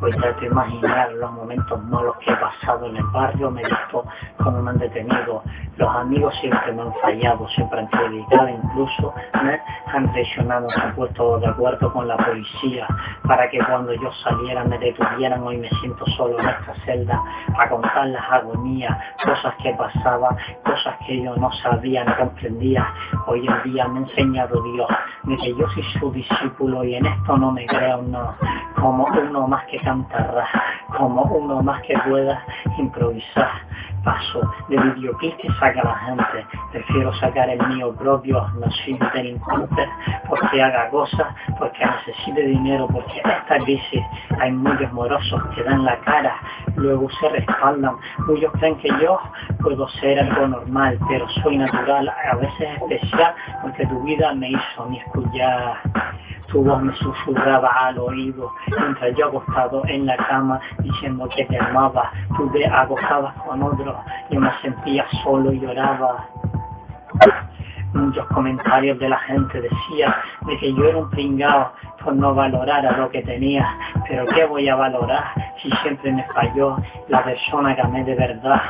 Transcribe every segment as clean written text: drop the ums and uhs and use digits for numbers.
Pues ya te imaginas los momentos malos que he pasado en el barrio, me he visto cómo me han detenido. Los amigos siempre me han fallado, siempre han criticado, incluso me han traicionado, se han puesto de acuerdo con la policía para que cuando yo saliera me detuvieran. Hoy me siento solo en esta celda a contar las agonías, cosas que pasaba, cosas que yo no sabía, no comprendía. Hoy en día me ha enseñado Dios de que yo soy su discípulo y en esto no me creo, no, como uno más que cantará, como uno más que pueda improvisar. Paso de videoclip que saca la gente, prefiero sacar el mío propio. No soy delincuente porque haga cosas, porque necesite dinero, porque en esta crisis hay muchos morosos que dan la cara, luego se respaldan. Muchos creen que yo puedo ser algo normal, pero soy natural, a veces especial, porque tu vida me hizo ni escuchar. Tu voz me susurraba al oído, mientras yo acostado en la cama, diciendo que te amaba. Tú te acostabas con otro, yo me sentía solo y lloraba. Muchos comentarios de la gente decían de que yo era un pringao por no valorar a lo que tenía. Pero ¿qué voy a valorar si siempre me falló la persona que amé de verdad?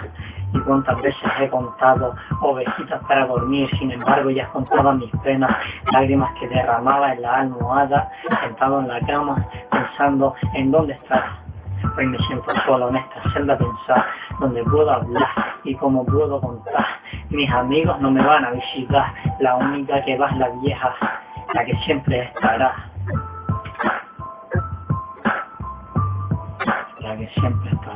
Y cuántas veces he contado ovejitas para dormir, sin embargo ya contaba mis penas, lágrimas que derramaba en la almohada, sentado en la cama, pensando en dónde estar. Hoy me siento solo en esta celda a pensar dónde puedo hablar y cómo puedo contar. Mis amigos no me van a visitar, la única que va es la vieja, la que siempre estará. La que siempre estará.